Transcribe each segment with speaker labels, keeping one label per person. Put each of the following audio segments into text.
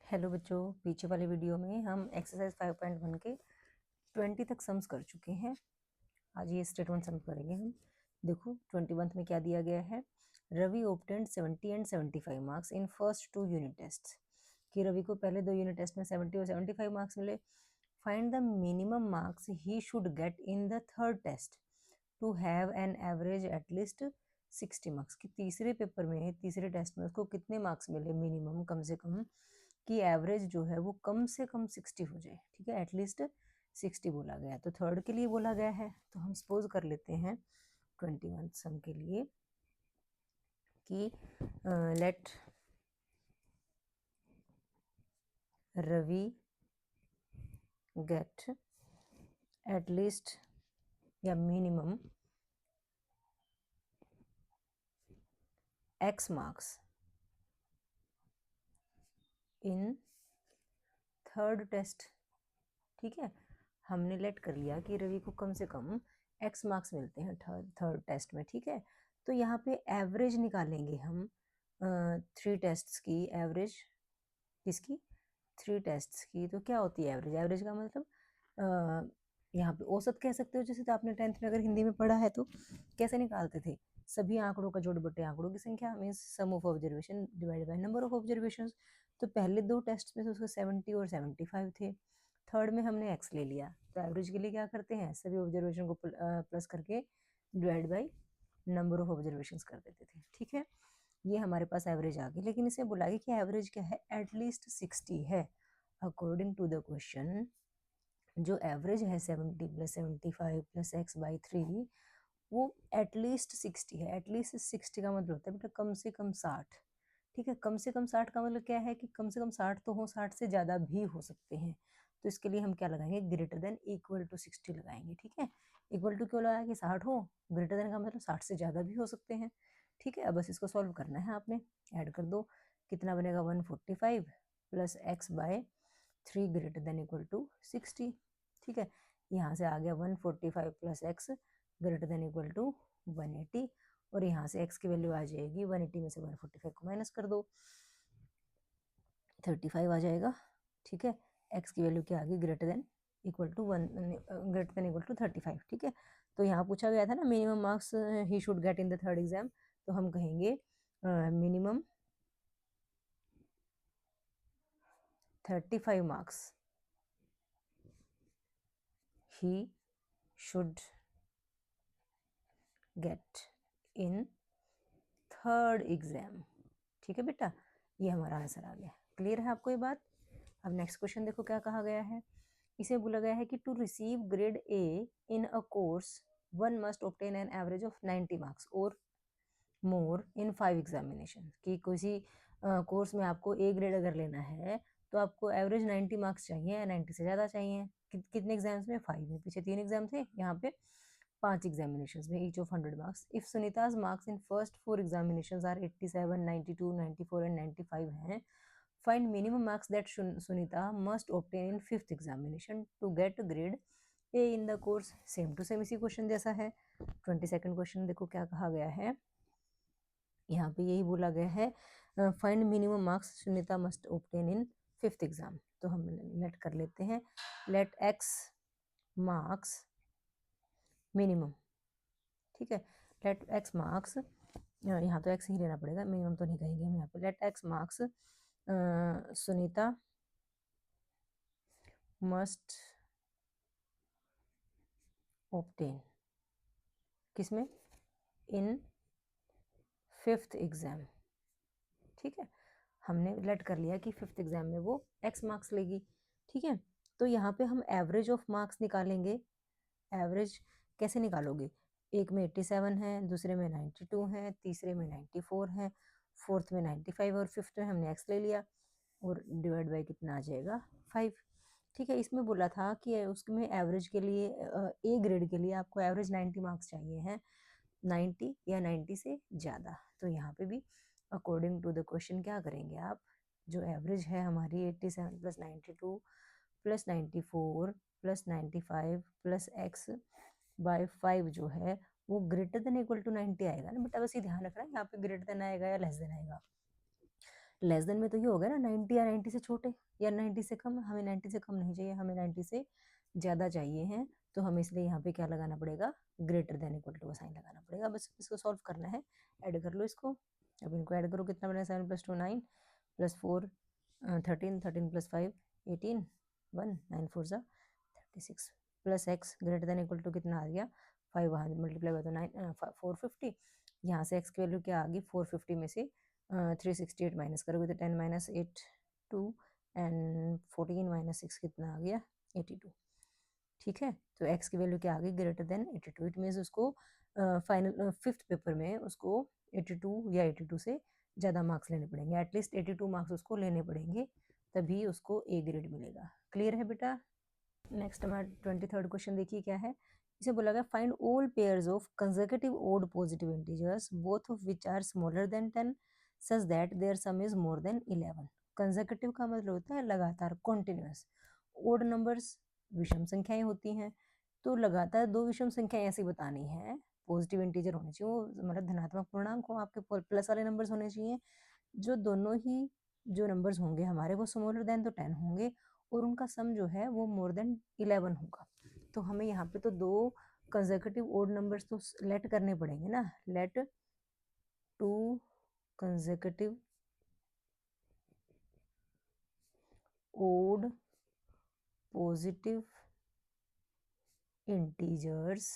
Speaker 1: Hello बच्चों, पीछे वाले वीडियो में हम एक्सरसाइज 5.1 के 20 तक सम्स कर चुके हैं। आज ये स्टेटमेंट सम करेंगे हम। देखो 21 में क्या दिया गया है। Ravi obtained 70 and 75 marks in first 2 unit test. कि रवि को पहले 2 यूनिट टेस्ट में 70 और 75 मार्क्स मिले। Find the minimum marks he should get in the third test to have an average at least 60 marks. कि तीसरे पेपर में, तीसरे टेस्ट में उसको कितने मार्क्स मिले मिनिमम, कम से कम, कि एवरेज जो है वो कम से कम 60 हो जाए। ठीक है, एटलीस्ट 60 बोला गया, तो थर्ड के लिए बोला गया है। तो हम सपोज कर लेते हैं 21 सम के लिए कि लेट रवि गेट एटलीस्ट या minimum x marks in third test. ठीक है, हमने लेट कर लिया कि रवि को कम से कम x मार्क्स मिलते हैं थर्ड टेस्ट में। ठीक है, तो यहाँ पे एवरेज निकालेंगे हम 3 टेस्ट्स की एवरेज। किसकी? 3 टेस्ट्स की। तो क्या होती है एवरेज? एवरेज का मतलब यहाँ पे औसत कह सकते हो। जैसे तो आपने 10th में अगर हिंदी में पढ़ा है तो कैसे निकालते थे? सभी आंकड़ों का जोड़ बटे आंकड़ों की संख्या, means sum of observation divided by number of observations. तो पहले 2 टेस्ट में तो उसके 70 और 75 थे। थर्ड में हमने x ले लिया, तो एवरेज के लिए क्या करते हैं, सभी ऑब्जर्वेशन को प्लस करके divide by number of observations कर देते थे। ठीक है, ये हमारे पास एवरेज आ गई। लेकिन इसे बोला गया कि एवरेज क्या है, एटलीस्ट 60 है। अकॉर्डिंग टू द क्वेश्चन जो एवरेज है 70 प्लस 75 प्लस x बाई 3, वो एटलीस्ट 60 है। एटलीस्ट 60 का मतलब होता है बेटा कम से कम 60। ठीक है, कम से कम 60 का मतलब क्या है कि कम से कम 60 तो हो, 60 से ज़्यादा भी हो सकते हैं। तो इसके लिए हम क्या लगाएंगे, ग्रेटर देन इक्वल टू 60 लगाएंगे। ठीक है, इक्वल टू क्यों लगाया कि 60 हो, ग्रेटर देन का मतलब 60 से ज़्यादा भी हो सकते हैं। ठीक है, अब बस इसको सॉल्व करना है आपने। ऐड कर दो, कितना बनेगा 145 plus x by 3 greater than equal to 60। ठीक है, यहाँ से आ गया 145 plus x greater than equal to 180, और यहाँ से x की वैल्यू आ जाएगी 180 में से 145 को माइनस कर दो, 35 आ जाएगा। ठीक है, x की वैल्यू क्या आ गई, ग्रेटर देन इक्वल टू 35। ठीक है, तो यहाँ पूछा गया था ना minimum marks he should get in the third exam, तो हम कहेंगे minimum 35 marks he should get in third exam. ठीक है बेटा, ये हमारा आंसर आ गया। क्लियर है आपको ये बात? अब नेक्स्ट क्वेश्चन देखो क्या कहा गया है। इसे बोला गया है कि to receive grade A in a course one must obtain an average of 90 marks और मोर इन 5 एग्जामिनेशन। कि किसी कोर्स में आपको ए ग्रेड अगर लेना है तो आपको एवरेज 90 मार्क्स चाहिए, 90 से ज़्यादा चाहिए। कितने एग्जाम्स में? 5 में। पीछे 3 एग्जाम थे, यहाँ पे 5 एग्जामिनेशन में, each of 100 marks. If Sunita's marks in first 4 examination are 87, 92, 94 and 95 हैं, find minimum marks that Sunita must obtain in 5th examination to get grade A in the course. Same to same इसी question जैसा है। 22nd question देखो क्या कहा गया है। यहाँ पे यही बोला गया है, find minimum marks Sunita must obtain in 5th exam. तो हम लेट कर लेते हैं, लेट एक्स मार्क्स मिनिमम। ठीक है, लेट एक्स मार्क्स, यहाँ तो एक्स ही लेना पड़ेगा, मिनिमम तो नहीं कहेंगे हम यहाँ पे। Let x marks Sunita must obtain, किसमें? In 5th exam. ठीक है, हमने लेट कर लिया कि 5th एग्जाम में वो एक्स मार्क्स लेगी। ठीक है, तो यहाँ पे हम एवरेज ऑफ मार्क्स निकालेंगे। एवरेज कैसे निकालोगे? एक में 87 है, दूसरे में 92 है, तीसरे में 94 है, फोर्थ में 95 और फिफ्थ में हमने एक्स ले लिया, और डिवाइड बाई कितना आ जाएगा 5। ठीक है, इसमें बोला था कि उसमें एवरेज के लिए ए ग्रेड के लिए आपको एवरेज 90 मार्क्स चाहिए हैं, 90 या 90 से ज़्यादा। तो यहाँ पे भी अकॉर्डिंग टू द क्वेश्चन क्या करेंगे आप, जो एवरेज है हमारी 87 plus 92 plus 94 plus 95 plus x by 5 जो है वो ग्रेटर देन इक्वल टू 90 आएगा ना बेटा। बस ये ध्यान रखना, यहाँ पे ग्रेटर देन आएगा या लेस देन आएगा। लेस देन में तो ये हो गया ना 90 या 90 से छोटे या 90 से कम, हमें 90 से कम नहीं चाहिए, हमें 90 से ज़्यादा चाहिए हैं, तो हमें इसलिए यहाँ पे क्या लगाना पड़ेगा, ग्रेटर देन इक्वल टू का साइन लगाना पड़ेगा। बस इसको सॉल्व करना है, ऐड कर लो इसको। अब इनको ऐड करो, कितना बना, 7 + 2 9 + 4 13 13 + 5 18 1 9 4 ज़ा 36 plus x greater than equal to कितना आ गया 5, वहाँ मल्टीप्लाई कर दो 9 450, यहाँ से एक्स की वैल्यू क्या आ गई 450 में से 368 माइनस करोगे तो 10 - 8 2 एंड 14 - 6 कितना आ गया 82। ठीक है, तो x की वैल्यू क्या आ गई ग्रेटर देन 82। इट मीन्स उसको फाइनल 5th पेपर में उसको 82 या 82 से ज़्यादा मार्क्स लेने पड़ेंगे, एटलीस्ट 82 मार्क्स उसको लेने पड़ेंगे, तभी उसको ए ग्रेड मिलेगा। क्लियर है बेटा। नेक्स्ट हमारा 23rd क्वेश्चन देखिए क्या है। इसे बोला गया find all pairs of consecutive odd positive integers both of which are smaller than 10 such that their sum is more than 11। Consecutive का मतलब होता है लगातार, कॉन्टिन्यूस। ओड नंबर्स विषम संख्याएं होती हैं, तो लगातार दो विषम संख्याएं ऐसी बतानी है, पॉजिटिव इंटीजर होने चाहिए, वो मतलब धनात्मक पूर्णांक हो, आपके प्लस वाले नंबर्स होने चाहिए, जो दोनों ही जो नंबर्स होंगे हमारे वो स्मॉलर देन तो 10 होंगे और उनका सम जो है वो मोर देन 11 होगा। तो हमें यहाँ पे तो दो कंसेक्यूटिव ओड नंबर्स तो लेट करने पड़ेंगे ना, let 2 consecutive odd positive integers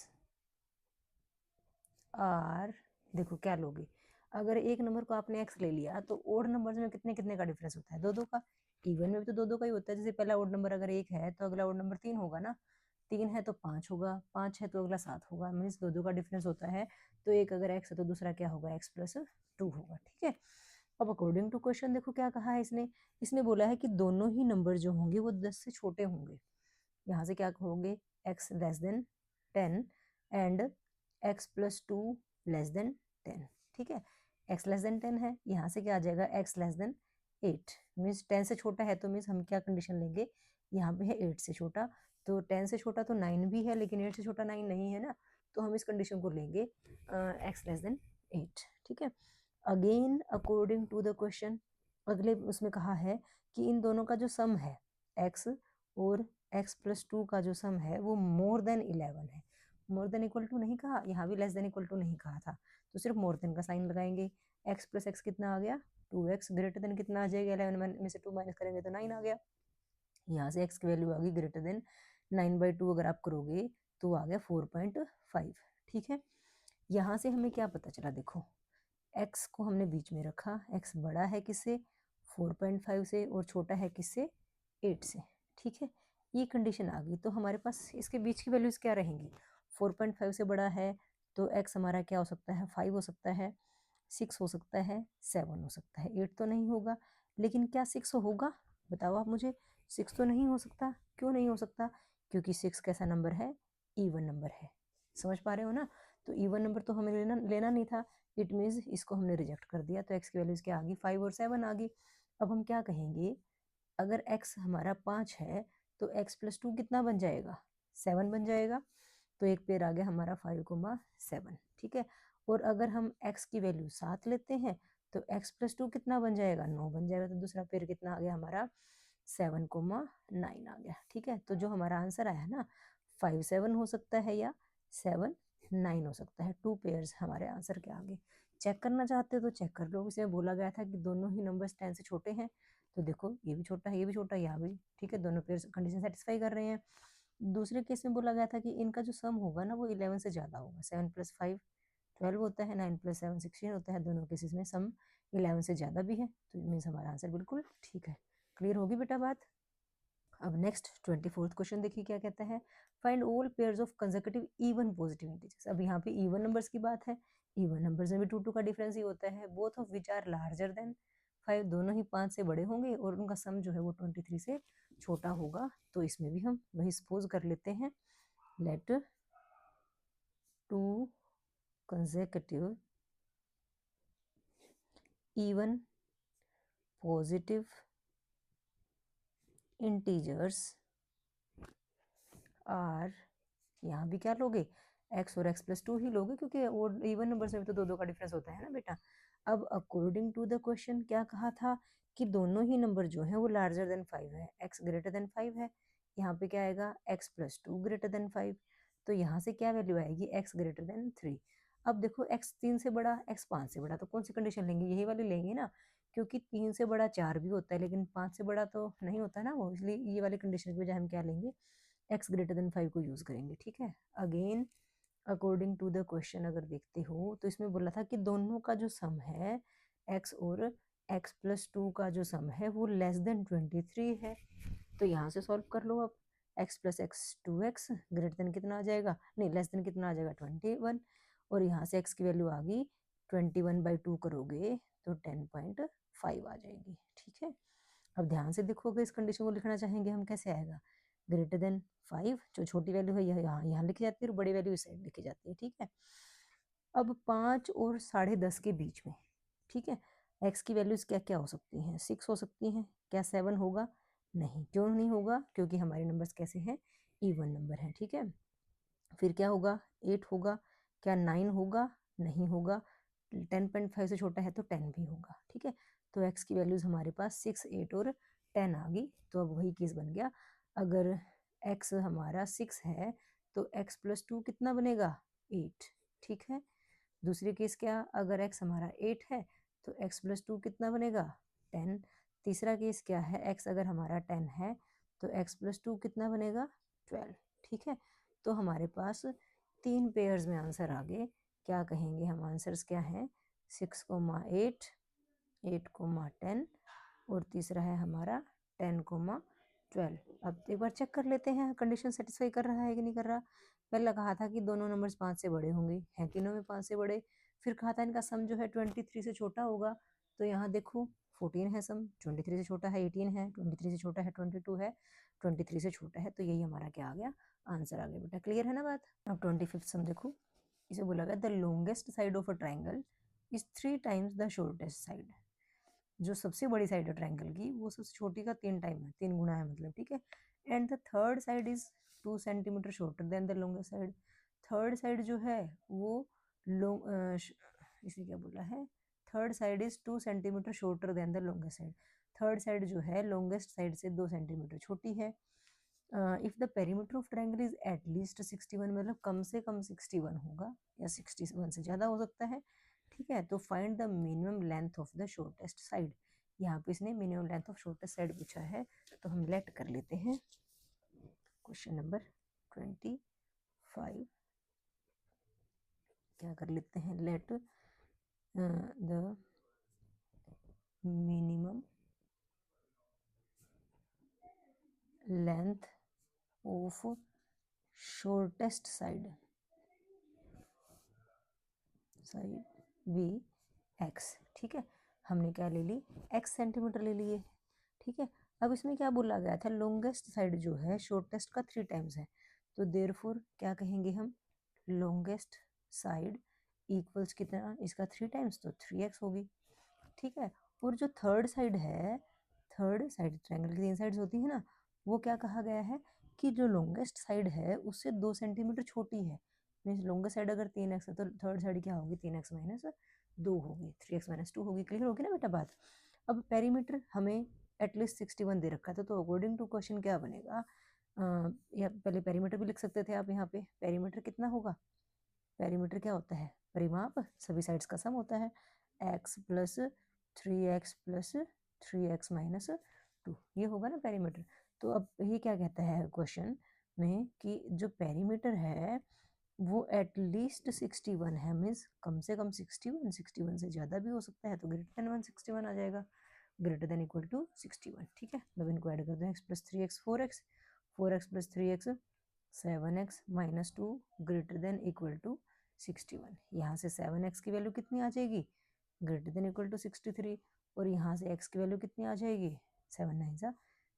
Speaker 1: are, देखो क्या लोगे, अगर एक नंबर को आपने एक्स ले लिया तो ओड नंबर्स में कितने कितने का डिफरेंस होता है, दो दो का। इवन में भी तो दो दो का ही होता है, जैसे पहला ओड नंबर अगर एक है तो अगला ओड नंबर 3 होगा ना, 3 है तो 5 होगा, 5 है तो अगला 7 होगा, मीन्स दो दो का डिफरेंस होता है, तो एक अगर एक्स है तो दूसरा क्या होगा x+2 होगा। ठीक है, अब अकॉर्डिंग टू क्वेश्चन देखो क्या कहा है इसने, इसने बोला है कि दोनों ही नंबर जो होंगे वो 10 से छोटे होंगे। यहाँ से क्या कहोगे x<10 एंड x+2 <10। ठीक है, x<10 है, यहाँ से क्या आ जाएगा x<8, मीन्स 10 से छोटा है, तो मीन्स हम क्या कंडीशन लेंगे, यहाँ पे है 8 से छोटा, तो 10 से छोटा तो 9 भी है, लेकिन 8 से छोटा 9 नहीं है ना, तो हम इस कंडीशन को लेंगे x<8। ठीक है, again according to the question, अगले उसमें कहा है कि इन दोनों का जो सम है x और x+2 का जो सम है वो मोर देन 11 है। मोर देन इक्वल टू नहीं कहा, यहाँ भी लेस देन इक्वल टू नहीं कहा था, तो सिर्फ मोर देन का साइन लगाएंगे। x+x कितना आ गया 2x, ग्रेटर देन कितना आ जाएगा 11 में से 2 माइनस करेंगे तो 9 आ गया। यहाँ से x की वैल्यू आ गई ग्रेटर देन 9/2, अगर आप करोगे तो आ गया 4.5। ठीक है, यहाँ से हमें क्या पता चला, देखो x को हमने बीच में रखा, x बड़ा है किससे 4.5 से और छोटा है किससे 8 से। ठीक है, ये कंडीशन आ गई, तो हमारे पास इसके बीच की वैल्यूज क्या रहेंगी, 4.5 से बड़ा है तो x हमारा क्या हो सकता है 5 हो सकता है, 6 हो सकता है, 7 हो सकता है, 8 तो नहीं होगा। लेकिन क्या 6 होगा, बताओ आप मुझे, 6 तो नहीं हो सकता। क्यों नहीं हो सकता, क्योंकि 6 कैसा नंबर है, इवन नंबर है। समझ पा रहे हो ना, तो इवन नंबर तो हमें लेना नहीं था, इट मीन्स इसको हमने रिजेक्ट कर दिया, तो x की वैल्यूज क्या आ गई 5 और 7 आ गई। अब हम क्या कहेंगे, अगर x हमारा 5 है तो x+2 कितना बन जाएगा 7 बन जाएगा, तो एक पेयर आ गया हमारा 5,7। ठीक है, और अगर हम x की वैल्यू 7 लेते हैं तो x+2 कितना बन जाएगा 9 बन जाएगा, तो दूसरा पेयर कितना आ गया हमारा 7,9 आ गया। ठीक है, तो जो हमारा आंसर आया ना 5 7 हो सकता है या 7 9 हो सकता है, 2 पेयर्स हमारे आंसर के आगे। चेक करना चाहते हो तो चेक कर लो, इसमें बोला गया था कि दोनों ही नंबर्स 10 से छोटे हैं, तो देखो ये भी छोटा है ये भी छोटा है यहाँ भी। ठीक है, दोनों पेयर्स कंडीशन सेटिस्फाई कर रहे हैं। दूसरे केस में बोला गया था कि इनका जो सम होगा ना वो 11 से ज़्यादा होगा, 7 + 5 12 होता है, 9 + 7 16 होता है, दोनों केसेस में सम 11 से ज़्यादा भी है, तो मीन्स हमारा आंसर बिल्कुल ठीक है। क्लियर होगी बेटा बात। अब नेक्स्ट 24th क्वेश्चन देखिए क्या कहता है, find all pairs of consecutive even positive integers. अब यहाँ पे इवन नंबर्स की बात है, इवन नंबर्स में भी 2 का डिफरेंस ही होता है, both of which are larger than 5, दोनों ही 5 से बड़े होंगे और उनका सम जो है वो 23 से छोटा होगा। तो इसमें भी हम वही सपोज कर लेते हैं, late 2 consecutive even positive integers are, यहाँ भी क्या लोगे x और x+2 ही लोगे, क्योंकि इवन नंबर्स में तो 2 का डिफरेंस होता है ना बेटा। अब अकॉर्डिंग टू द क्वेश्चन क्या कहा था कि दोनों ही नंबर जो है वो लार्जर देन 5 है, x ग्रेटर देन 5 है। यहाँ पे क्या आएगा x प्लस 2 ग्रेटर देन 5, तो यहाँ से क्या वैल्यू आएगी x ग्रेटर देन 3। अब देखो x 3 से बड़ा x 5 से बड़ा, तो कौन सी कंडीशन लेंगे, यही वाली लेंगे ना, क्योंकि 3 से बड़ा 4 भी होता है लेकिन 5 से बड़ा तो नहीं होता ना वो, इसलिए ये वाली कंडीशन की बजाय हम क्या लेंगे, x ग्रेटर देन 5 को यूज करेंगे। ठीक है, again according to the question अगर देखते हो तो इसमें बोला था कि दोनों का जो सम है x और x प्लस 2 का जो सम है वो लेस देन 23 है। तो यहाँ से सॉल्व कर लो अब, x plus x 2x greater than कितना आ जाएगा, नहीं लेस देन कितना आ जाएगा 21, और यहाँ से x की वैल्यू आ गई 21/2 करोगे तो 10.5 आ जाएगी। ठीक है, अब ध्यान से देखोगे इस कंडीशन को लिखना चाहेंगे हम, कैसे आएगा, ग्रेटर देन 5, जो छोटी वैल्यू है यह यहाँ लिखी जाती है और बड़ी वैल्यू इस साइड लिखी जाती है। ठीक है, अब 5 और 10.5 के बीच में, ठीक है, x की वैल्यूज क्या क्या हो सकती हैं, 6 हो सकती हैं, क्या 7 होगा, नहीं, क्यों नहीं होगा, क्योंकि हमारे नंबर्स कैसे हैं, इवन नंबर हैं। ठीक है, फिर क्या होगा, 8 होगा, क्या 9 होगा, नहीं होगा, 10.5 से छोटा है तो 10 भी होगा। ठीक है, तो x की वैल्यूज हमारे पास 6, 8 और 10 आ गई। तो अब वही केस बन गया, अगर x हमारा 6 है तो x प्लस 2 कितना बनेगा, 8। ठीक है, दूसरी केस क्या, अगर x हमारा 8 है तो x प्लस 2 कितना बनेगा, 10। तीसरा केस क्या है, x अगर हमारा 10 है तो x प्लस 2 कितना बनेगा, 12। ठीक है, तो हमारे पास 3 पेयर्स में आंसर आ गए। क्या कहेंगे हम, आंसर्स क्या हैं, 6, 8, 10 और तीसरा है हमारा 10, 12। अब एक बार चेक कर लेते हैं कंडीशन सेटिस्फाई कर रहा है कि नहीं कर रहा। पहले कहा था कि दोनों नंबर्स 5 से बड़े होंगे, हैं तीनों में 5 से बड़े। फिर कहा था इनका सम जो है 23 से छोटा होगा, तो यहाँ देखो 14 है सम, 23 से छोटा है 18 है, 23 से छोटा है 22 है, 23 से छोटा है, तो यही हमारा क्या आ गया, आंसर आ गया। बेटा क्लियर है ना बात। अब 25th सम देखो, इसे बोला गया the longest side of a triangle is 3 times the shortest side. जो सबसे बड़ी साइड है ट्राइंगल की वो सबसे छोटी का 3 टाइम है, 3 गुना है मतलब। ठीक है, and the third side is 2 centimetre shorter than the longest side. Third side जो है वो इसे क्या बोला है, third side is 2 centimetre shorter than the longest side. Third side जो है लॉन्गेस्ट साइड से 2 सेंटीमीटर छोटी है। If the perimeter of triangle is at least 61, मतलब कम से कम 61 होगा या 61 से ज़्यादा हो सकता है। ठीक है, तो find the minimum length of the shortest side. यहाँ पे इसने minimum length of shortest side पूछा है, तो हम लेट कर लेते हैं क्वेश्चन नंबर 25। क्या कर लेते हैं, let the minimum length of shortest side be x. ठीक है, हमने क्या ले ली, एक्स सेंटीमीटर ले लिए। ठीक है, अब इसमें क्या बोला गया था, लॉन्गेस्ट साइड जो है शॉर्टेस्ट का 3 टाइम्स है, तो देयरफॉर क्या कहेंगे हम, लॉन्गेस्ट साइड इक्वल्स कितना, इसका 3 टाइम्स, तो 3x होगी। ठीक है, और जो थर्ड साइड है, थर्ड साइड ट्रायंगल की 3 साइड्स होती है ना, वो क्या कहा गया है कि जो लॉन्गेस्ट साइड है उससे 2 सेंटीमीटर छोटी है। मीन्स लॉन्गेस्ट साइड अगर 3x है तो थर्ड साइड क्या होगी, 3x माइनस 2 होगी, 3x माइनस 2 होगी। क्लियर होगी ना बेटा बात। अब पेरीमीटर हमें एटलीस्ट 61 दे रखा था, तो अकॉर्डिंग टू क्वेश्चन क्या बनेगा, या पहले पेरीमीटर भी लिख सकते थे आप, यहाँ पे पेरीमीटर कितना होगा, पेरीमीटर क्या होता है, परिमाप सभी साइड्स का सम होता है, x plus 3x plus 3x minus 2, ये होगा ना पेरीमीटर। तो अब ये क्या कहता है क्वेश्चन में कि जो पेरीमीटर है वो एटलीस्ट 61 है, मीन्स कम से कम 61, 61 से ज़्यादा भी हो सकता है, तो ग्रेटर देन 161 आ जाएगा, ग्रेटर देन इक्वल टू 61। ठीक है, अब इनको ऐड कर दो, x plus 3x 4x, 4x plus 3x 7x minus 2 greater than equal to 61। यहाँ से 7x की वैल्यू कितनी आ जाएगी, ग्रेटर देन इक्वल टू 63, और यहाँ से x की वैल्यू कितनी आ जाएगी, 7 9 जा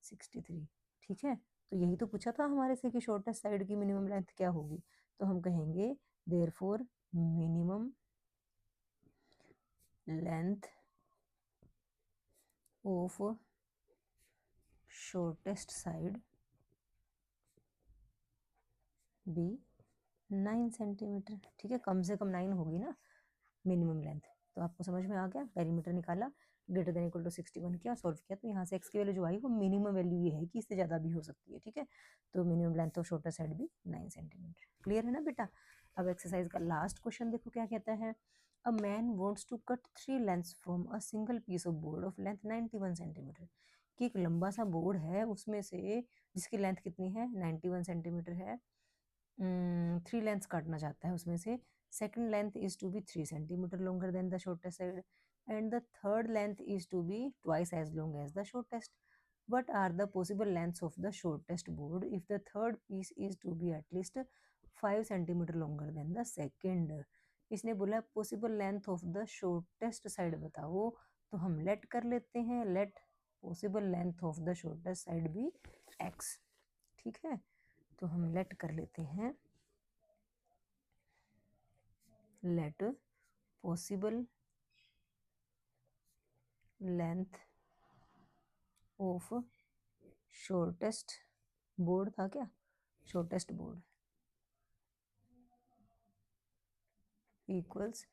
Speaker 1: 63। ठीक है, तो यही तो पूछा था हमारे से कि शॉर्टेस्ट साइड की मिनिमम लेंथ क्या होगी, तो हम कहेंगे therefore minimum length of shortest side be 9 centimetre. ठीक है, कम से कम 9 होगी ना मिनिमम लेंथ, तो आपको समझ में आ गया, पेरीमीटर निकाला, ग्रेटर देन इक्वल टू 61 किया, सॉल्व किया, तो यहाँ से एक्स की वैल्यू जो आई वो मिनिमम वैल्यू ये है कि इससे ज़्यादा भी हो सकती है, ठीक है। तो minimum length of shorter side भी 9 सेंटीमीटर। क्लियर है ना बेटा। अब एक्सरसाइज का लास्ट क्वेश्चन देखो क्या कहता है। A man wants to cut 3 lengths from a single piece of board of length 91 centimetre. कि एक लंबा सा बोर्ड है, उसमें से जिसकी लेंथ कितनी है 91 सेंटीमीटर है, 3 लेंथ्स काटना चाहता है उसमें से। Second length is to be 3 centimetre longer than the shortest side and the third length is to be twice as long as the shortest. What are the possible lengths of the shortest board if the third piece is to be at least 5 centimeter longer than the second? इसने बोला possible length of the shortest side बताओ, तो हम let कर लेते हैं, let possible length of the shortest side भी x, ठीक है। तो हम लेट कर लेते हैं, let possible length of shortest board था क्या, shortest board equals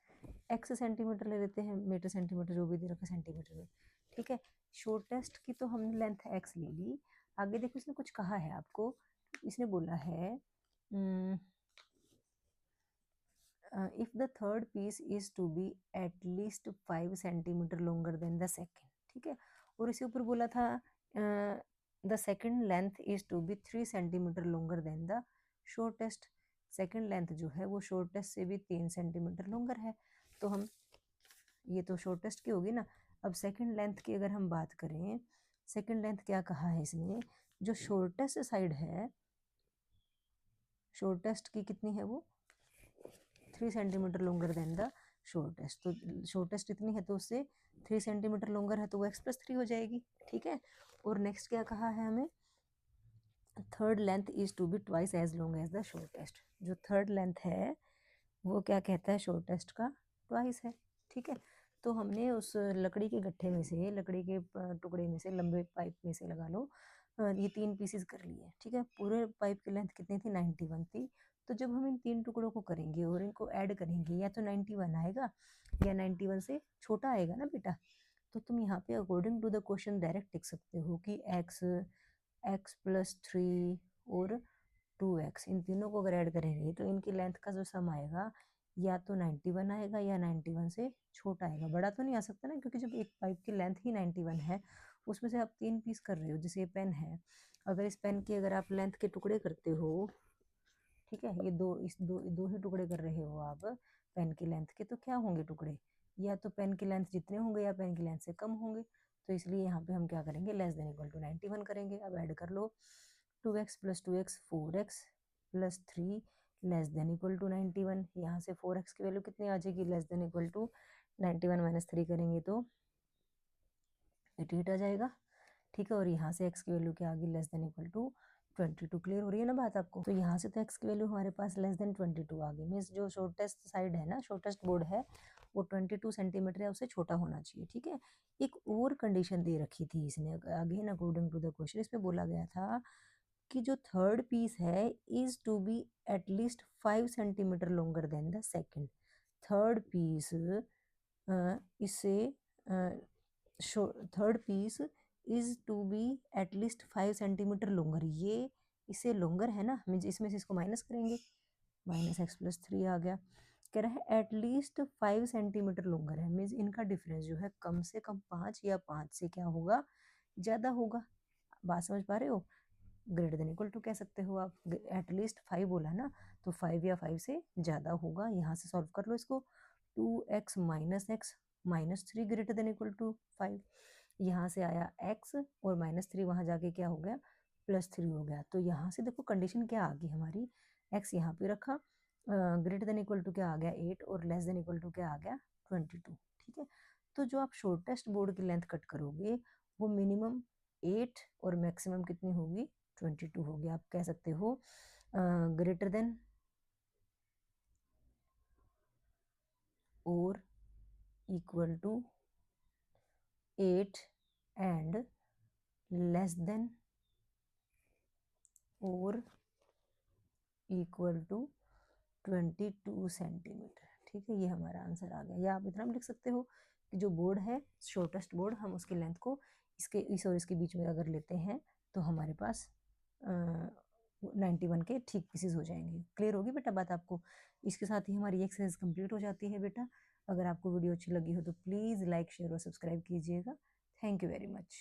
Speaker 1: x centimetre ले लेते हैं, मीटर सेंटीमीटर जो भी दे रखा सेंटीमीटर में, ठीक है। शॉर्टेस्ट की तो हमने लेंथ एक्स ले ली। आगे देखो इसने कुछ कहा है आपको, इसने बोला है if the third piece is to be at least 5 centimetre longer than the second, ठीक है। और इसी ऊपर बोला था the second length is to be 3 centimetre longer than the shortest। Second length जो है वो शॉर्टेस्ट से भी 3 सेंटीमीटर लॉन्गर है। तो हम, ये तो शॉर्टेस्ट की होगी ना। अब सेकंड लेंथ की अगर हम बात करें, सेकंड लेंथ क्या कहा है इसने, जो शॉर्टेस्ट साइड है, शॉर्टेस्ट की कितनी है वो 3 centimetre longer than the shortest. तो शॉर्टेस्ट इतनी है तो उससे 3 सेंटीमीटर लॉन्गर है, तो वो x+3 हो जाएगी, ठीक है। और नेक्स्ट क्या कहा है हमें, third length is to be twice as long as the shortest. जो थर्ड लेंथ है वो क्या कहता है, शॉर्टेस्ट का ट्वाइस है, ठीक है। तो हमने उस लकड़ी के गट्ठे में से, लकड़ी के टुकड़े में से, लंबे पाइप में से लगा लो, ये 3 पीसेस कर लिए, ठीक है। पूरे पाइप की लेंथ कितनी थी 91 थी। तो जब हम इन 3 टुकड़ों को करेंगे और इनको ऐड करेंगे, या तो 91 आएगा या 91 से छोटा आएगा ना बेटा। तो तुम यहाँ पे according to the question direct लिख सकते हो कि x+3 और 2x, इन तीनों को अगर ऐड करेंगे तो इनकी लेंथ का जो सम आएगा या तो 91 आएगा या 91 से छोटा आएगा। बड़ा तो नहीं आ सकता ना, क्योंकि जब एक पाइप की लेंथ ही 91 है, उसमें से आप 3 पीस कर रहे हो। जैसे ये पेन है, अगर इस पेन की अगर आप लेंथ के टुकड़े करते हो, ठीक है, ये दो ही टुकड़े कर रहे हो आप पेन की लेंथ के, तो क्या होंगे टुकड़े, या तो पेन की लेंथ जितने होंगे या पेन की लेंथ से कम होंगे। तो इसलिए यहाँ पे हम क्या करेंगे, लेस देन इक्वल टू 91 करेंगे। अब ऐड कर लो, 2x + 2x 4x + 3 less than equal to 91। यहाँ से 4x की वैल्यू कितनी आ जाएगी, लेस देन इक्वल टू 91 - 3 करेंगे तो 88 आ जाएगा, ठीक है। और यहाँ से x की वैल्यू क्या आ गई, less than equal to 22। Clear हो रही है ना बात आपको। तो यहाँ से तो x की वैल्यू हमारे पास लेस देन 22 आ गई। मीन्स जो शॉर्टेस्ट साइड है ना, शॉर्टेस्ट बोर्ड है, वो 22 सेंटीमीटर है, उससे छोटा होना चाहिए, ठीक है। एक और कंडीशन दे रखी थी इसने आगे ना, अकॉर्डिंग टू द क्वेश्चन इसमें बोला गया था कि जो थर्ड पीस है is to be at least 5 centimetre longer than the second. Third piece इससे third piece is to be at least 5 centimetre longer, ये इससे लॉन्गर है ना, मीन्स इसमें से इसको माइनस करेंगे, -x+3 आ गया। कह रहा है एट लीस्ट 5 सेंटीमीटर लॉन्गर है, मीन्स इनका डिफरेंस जो है कम से कम 5 या 5 से क्या होगा, ज़्यादा होगा। बात समझ पा रहे हो, ग्रेटर देन इक्वल टू कह सकते हो आप, एटलीस्ट 5 बोला ना, तो 5 या 5 से ज़्यादा होगा। यहाँ से सॉल्व कर लो इसको, 2x - x -3 greater than equal to 5। यहाँ से आया x और -3 वहाँ जाके क्या हो गया, +3 हो गया। तो यहाँ से देखो कंडीशन क्या आ गई हमारी, x यहाँ पे रखा, ग्रेटर देन इक्वल टू क्या आ गया 8 और लेस देन इक्वल टू क्या आ गया 22, ठीक है। तो जो आप शॉर्टेस्ट बोर्ड की लेंथ कट करोगे वो मिनिमम 8 और मैक्सिमम कितनी होगी 22 होगी। आप कह सकते हो ग्रेटर देन और equal to 8 and less than और इक्वल टू 22 सेंटीमीटर, ठीक है, ये हमारा आंसर आ गया। या आप इतना भी लिख सकते हो कि जो बोर्ड है, शॉर्टेस्ट बोर्ड, हम उसकी लेंथ को इस और इसके बीच में अगर लेते हैं तो हमारे पास 91 के ठीक पीसेस हो जाएंगे। क्लियर होगी बेटा बात आपको? इसके साथ ही हमारी एक्सरसाइज कंप्लीट हो जाती है बेटा। अगर आपको वीडियो अच्छी लगी हो तो प्लीज़ लाइक, शेयर और सब्सक्राइब कीजिएगा। Thank you very much.